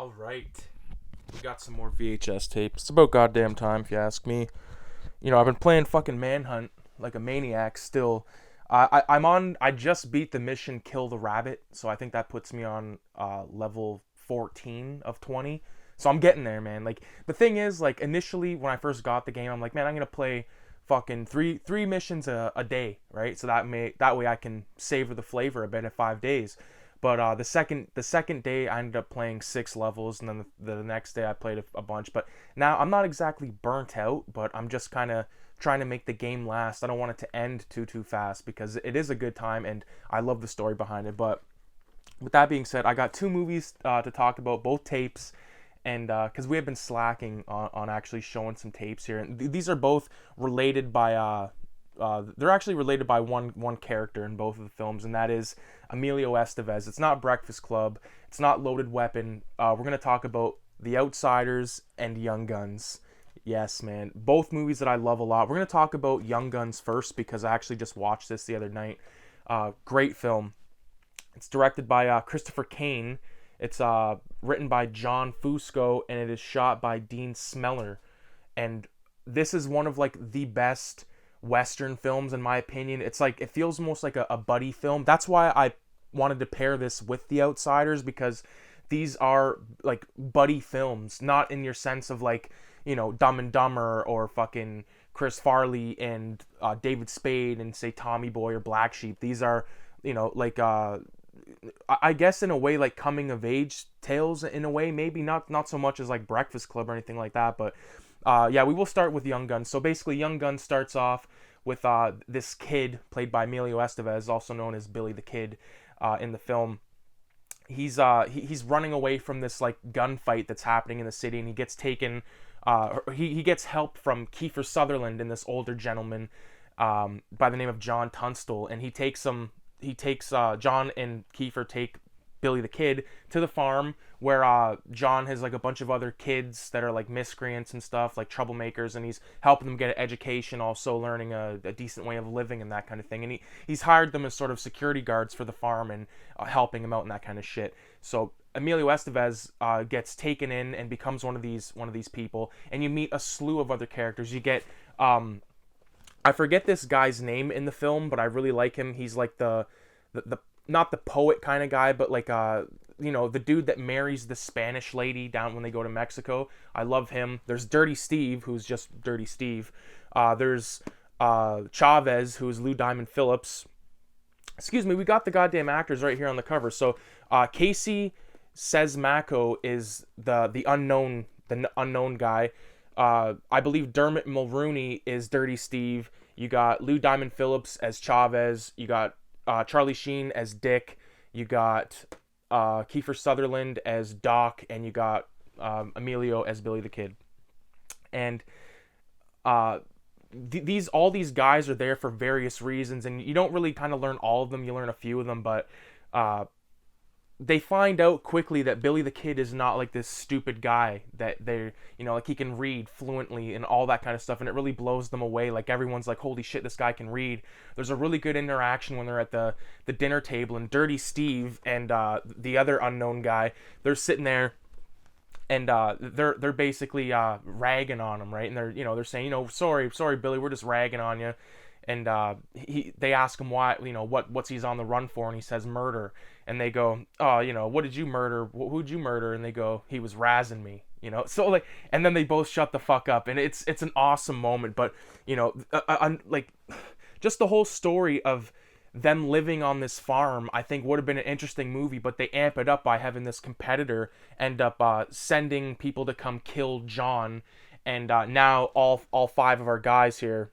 All right, we got some more VHS tapes. It's about goddamn time, if you ask me. I've been playing fucking Manhunt like a maniac still. I'm on. I just beat the mission Kill the Rabbit, so I think that puts me on level 14 of 20. So I'm getting there, man. Like the thing is, like initially when I first got the game, I'm like, man, I'm gonna play fucking three missions a day, right? So that way I can savor the flavor a bit in 5 days. But the second day I ended up playing 6 levels, and then the next day I played a bunch. But now I'm not exactly burnt out, but I'm just kind of trying to make the game last. I don't want it to end too fast because it is a good time and I love the story behind it. But with that being said, I got two movies to talk about, both tapes, and because we have been slacking on actually showing some tapes here, and these are both related by they're actually related by one character in both of the films, and that is Emilio Estevez. It's not Breakfast Club, it's not Loaded Weapon. We're gonna talk about The Outsiders and Young Guns. Yes, man, both movies that I love a lot. We're gonna talk about Young Guns first because I actually just watched this the other night. Great film. It's directed by Christopher Kane. It's written by John Fusco, and it is shot by Dean Smeller. And this is one of like the best Western films in my opinion. It's like it feels almost like a buddy film. That's why I wanted to pair this with The Outsiders, because these are like buddy films, not in your sense of like, Dumb and Dumber or fucking Chris Farley and David Spade and say Tommy Boy or Black Sheep. These are, like I guess in a way like coming of age tales in a way, maybe not so much as like Breakfast Club or anything like that, but yeah, we will start with Young Guns. So basically Young Guns starts off with this kid played by Emilio Estevez, also known as Billy the Kid in the film. He's running away from this like gunfight that's happening in the city, and he gets taken he gets help from Kiefer Sutherland and this older gentleman by the name of John Tunstall, and he takes John and Kiefer take Billy the Kid to the farm where John has like a bunch of other kids that are like miscreants and stuff, like troublemakers, and he's helping them get an education, also learning a decent way of living and that kind of thing. And he's hired them as sort of security guards for the farm and helping them out and that kind of shit. So Emilio Estevez gets taken in and becomes one of these people, and you meet a slew of other characters. You get I forget this guy's name in the film, but I really like him. He's like the not the poet kind of guy, but like the dude that marries the Spanish lady down when they go to Mexico. I love him. There's Dirty Steve, who's just Dirty Steve. There's Chavez, who's Lou Diamond Phillips. Excuse me, we got the goddamn actors right here on the cover. So Casey Sesmako is the unknown guy. I believe Dermot Mulrooney is Dirty Steve. You got Lou Diamond Phillips as Chavez. You got Charlie Sheen as Dick. You got Kiefer Sutherland as Doc, and you got Emilio as Billy the Kid. And all these guys are there for various reasons, and you don't really kind of learn all of them. You learn a few of them, but they find out quickly that Billy the Kid is not like this stupid guy that they're, like he can read fluently and all that kind of stuff, and it really blows them away. Like everyone's like, holy shit, this guy can read. There's a really good interaction when they're at the dinner table, and Dirty Steve and the other unknown guy, they're sitting there, and they're basically ragging on him, right? And they're saying, sorry Billy, we're just ragging on you. And they ask him why, what's he's on the run for, and he says murder. And they go, oh, what did you murder? Who'd you murder? And they go, he was razzing me, So like, and then they both shut the fuck up, and it's an awesome moment. But like, just the whole story of them living on this farm, I think would have been an interesting movie, but they amp it up by having this competitor end up sending people to come kill John, and now all five of our guys here.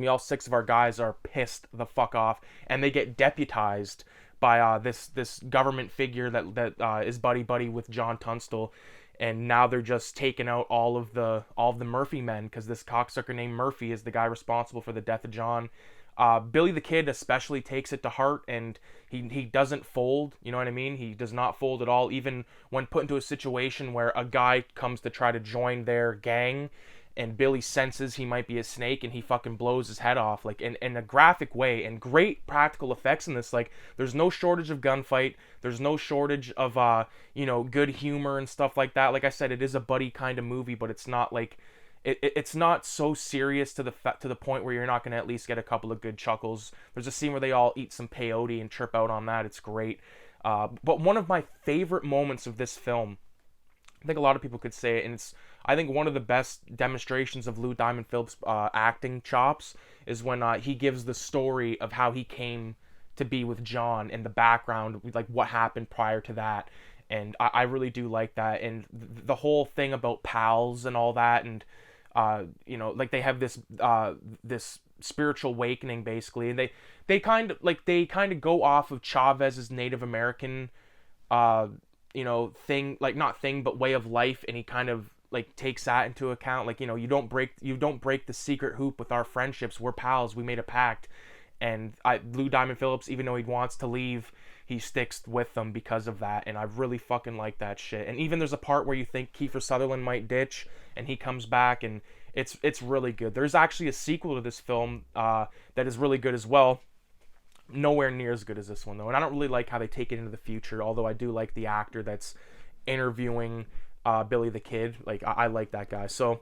All 6 of our guys are pissed the fuck off, and they get deputized by this government figure that is buddy with John Tunstall, and now they're just taking out all of the Murphy men, because this cocksucker named Murphy is the guy responsible for the death of John. Billy the Kid especially takes it to heart, and he doesn't fold. You know what I mean? He does not fold at all, even when put into a situation where a guy comes to try to join their gang. and Billy senses he might be a snake, and he fucking blows his head off, like, in a graphic way, and great practical effects in this. Like, there's no shortage of gunfight, there's no shortage of, good humor and stuff like that. Like I said, it is a buddy kind of movie, but it's not like, it's not so serious to the point where you're not going to at least get a couple of good chuckles. There's a scene where they all eat some peyote and trip out on that. It's great. But one of my favorite moments of this film, I think a lot of people could say it, and it's, I think, one of the best demonstrations of Lou Diamond Phillips' acting chops, is when he gives the story of how he came to be with John and the background, like what happened prior to that. And I really do like that. And the whole thing about pals and all that, and like they have this spiritual awakening basically, and they kind of go off of Chavez's Native American thing, like, not thing but way of life, and he kind of like takes that into account, like, you don't break the secret hoop with our friendships, we're pals, we made a pact. And Lou Diamond Phillips, even though he wants to leave, he sticks with them because of that, and I really fucking like that shit. And even there's a part where you think Kiefer Sutherland might ditch, and he comes back, and it's really good. There's actually a sequel to this film that is really good as well. Nowhere near as good as this one, though, and I don't really like how they take it into the future, although I do like the actor that's interviewing Billy the Kid. Like, I like that guy. So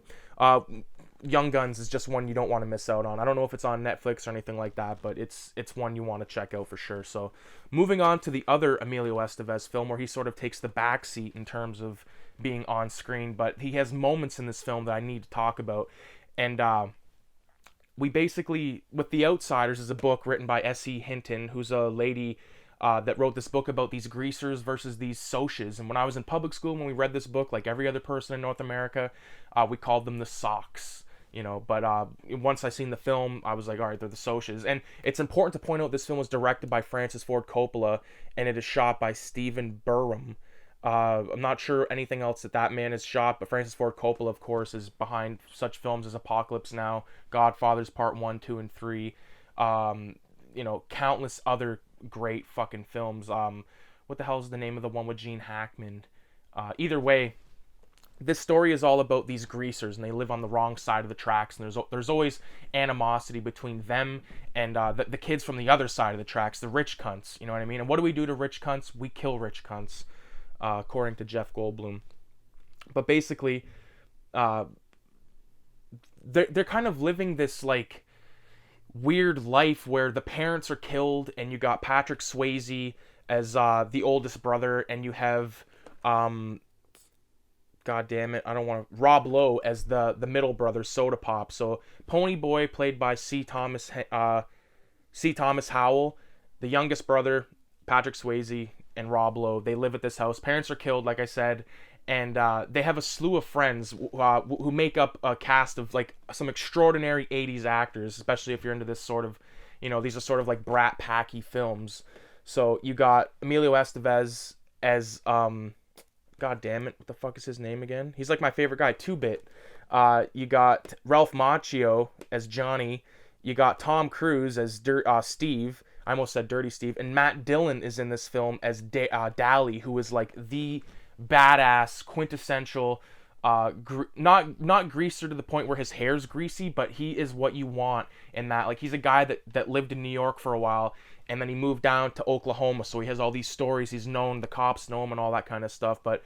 Young Guns is just one you don't want to miss out on. I don't know if it's on Netflix or anything like that, but it's one you want to check out for sure. So moving on to the other Emilio Estevez film, where he sort of takes the back seat in terms of being on screen, but he has moments in this film that I need to talk about. And we basically, with The Outsiders, is a book written by S.E. Hinton, who's a lady that wrote this book about these greasers versus these socias. And when I was in public school, when we read this book, like every other person in North America, we called them the socks. But once I seen the film, I was like, all right, they're the socias. And it's important to point out this film was directed by Francis Ford Coppola, and it is shot by Stephen Burham. I'm not sure anything else that man has shot, but Francis Ford Coppola, of course, is behind such films as Apocalypse Now, Godfathers Part 1, 2, and 3, countless other great fucking films. What the hell is the name of the one with Gene Hackman? Either way, this story is all about these greasers, and they live on the wrong side of the tracks, and there's always animosity between them and the kids from the other side of the tracks, the rich cunts, you know what I mean? And what do we do to rich cunts? We kill rich cunts, according to Jeff Goldblum. But basically, they're kind of living this, like, weird life where the parents are killed, and you got Patrick Swayze as the oldest brother, and you have God damn it, I don't want to. Rob Lowe as the middle brother, Soda Pop. So Pony Boy, played by C. Thomas Howell, the youngest brother, Patrick Swayze, and Rob Lowe. They live at this house. Parents are killed, like I said, and they have a slew of friends who make up a cast of, like, some extraordinary 80s actors, especially if you're into this sort of, these are sort of like Brat Packy films. So you got Emilio Estevez as God damn it, what the fuck is his name again? He's like my favorite guy, 2-Bit. You got Ralph Macchio as Johnny. You got Tom Cruise as Steve. I almost said Dirty Steve. And Matt Dillon is in this film as Dally, who is like the badass, quintessential, not greaser to the point where his hair's greasy, but he is what you want in that. Like, he's a guy that lived in New York for a while, and then he moved down to Oklahoma, so he has all these stories. He's known, the cops know him and all that kind of stuff. But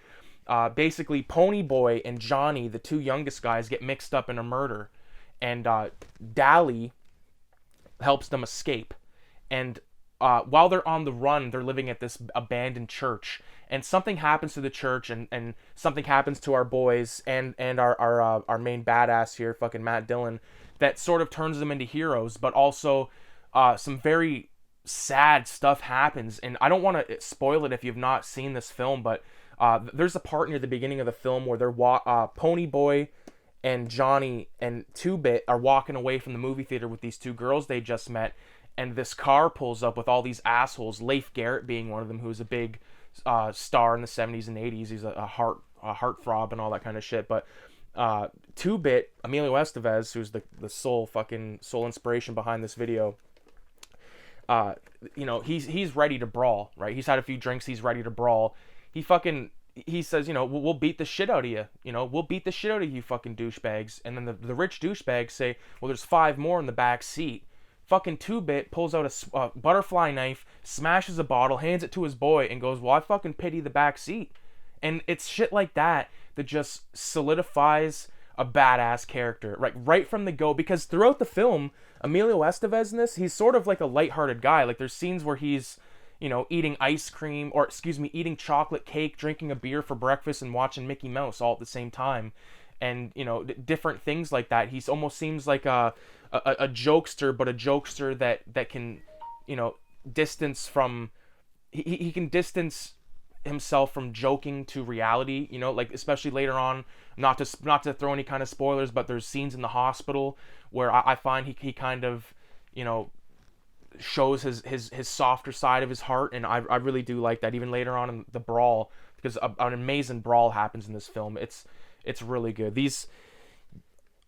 basically, Pony Boy and Johnny, the two youngest guys, get mixed up in a murder, and Dally helps them escape. And while they're on the run, they're living at this abandoned church, and something happens to the church, and something happens to our boys and our main badass here, fucking Matt Dillon, that sort of turns them into heroes. But also some very sad stuff happens, and I don't want to spoil it if you've not seen this film, but there's a part near the beginning of the film where they're Pony Boy and Johnny and 2-Bit are walking away from the movie theater with these two girls they just met, and this car pulls up with all these assholes, Leif Garrett being one of them, who's a big star in the 70s and 80s. He's a heartthrob and all that kind of shit. But 2-Bit, Emilio Estevez, who's the sole inspiration behind this video, he's ready to brawl, right? He's had a few drinks, he's ready to brawl. He fucking he says, you know, we'll beat the shit out of you. You know, we'll beat the shit out of you fucking douchebags. And then the rich douchebags say, well, there's 5 more in the back seat. Fucking 2-Bit pulls out a butterfly knife, smashes a bottle, hands it to his boy, and goes, well, I fucking pity the back seat. And it's shit like that that just solidifies a badass character, right from the go. Because throughout the film, Emilio Estevez in this, he's sort of like a lighthearted guy. Like, there's scenes where he's, you know, eating ice cream, or excuse me, eating chocolate cake, drinking a beer for breakfast, and watching Mickey Mouse all at the same time. And, you know, different things like that. He's almost seems like a jokester, but a jokester that can, you know, distance from, he can distance himself from joking to reality, you know, like especially later on, not to throw any kind of spoilers, but there's scenes in the hospital where I find he kind of, you know, shows his softer side of his heart, and I really do like that. Even later on in the brawl, because an amazing brawl happens in this film. It's really good. These,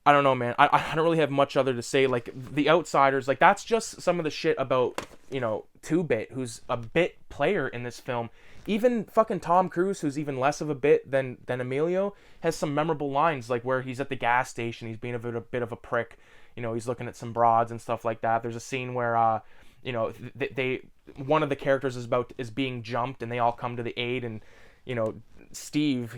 I don't know, man. I don't really have much other to say. Like, The Outsiders, like, that's just some of the shit about, you know, 2-Bit, who's a bit player in this film. Even fucking Tom Cruise, who's even less of a bit than Emilio, has some memorable lines, like where he's at the gas station, he's being a bit of a prick. You know, he's looking at some broads and stuff like that. There's a scene where, you know, one of the characters is being jumped, and they all come to the aid, and, you know, Steve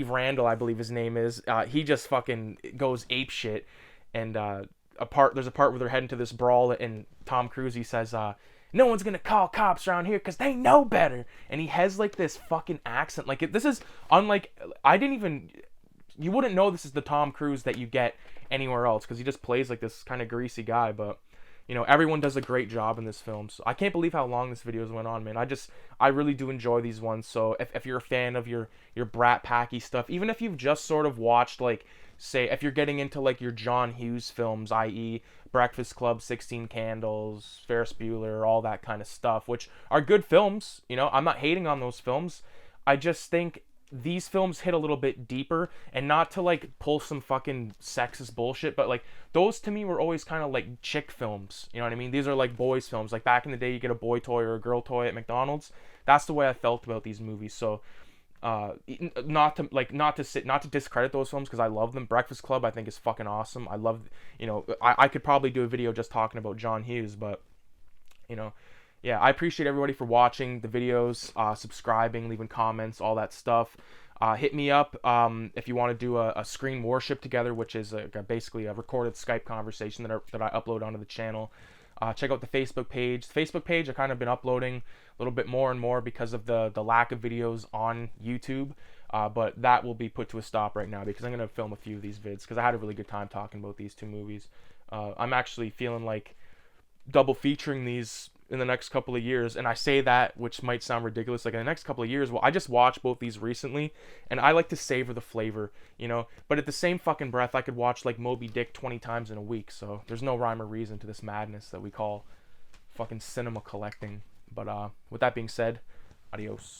Randall, I believe his name is, he just fucking goes ape shit. And there's a part where they're heading to this brawl, and Tom Cruise, he says, no one's gonna call cops around here because they know better. And he has like this fucking accent. Like, this is unlike, you wouldn't know this is the Tom Cruise that you get anywhere else, because he just plays like this kind of greasy guy. But, you know, everyone does a great job in this film. So I can't believe how long this video's went on, man. I really do enjoy these ones. So if you're a fan of your Brat Packy stuff, even if you've just sort of watched, like, say, if you're getting into like your John Hughes films, i.e. Breakfast Club, 16 Candles, Ferris Bueller, all that kind of stuff, which are good films, you know, I'm not hating on those films. I just think these films hit a little bit deeper, and not to like pull some fucking sexist bullshit, but like those to me were always kind of like chick films, you know what I mean? These are like boys films. Like, back in the day, you get a boy toy or a girl toy at McDonald's. That's the way I felt about these movies. So not to discredit those films, because I love them. Breakfast Club, I think, is fucking awesome. I love, you know, I could probably do a video just talking about John Hughes, but, you know, yeah, I appreciate everybody for watching the videos, subscribing, leaving comments, all that stuff. Hit me up if you want to do a screen worship together, which is basically a recorded Skype conversation that I upload onto the channel. Check out the Facebook page. The Facebook page, I've kind of been uploading a little bit more and more because of the lack of videos on YouTube. But that will be put to a stop right now, because I'm going to film a few of these vids, because I had a really good time talking about these 2 movies. I'm actually feeling like double featuring these in the next couple of years, and I say that, which might sound ridiculous, like in the next couple of years. Well, I just watched both these recently, and I like to savor the flavor, you know, but at the same fucking breath, I could watch like Moby Dick 20 times in a week, so there's no rhyme or reason to this madness that we call fucking cinema collecting. But with that being said, adios.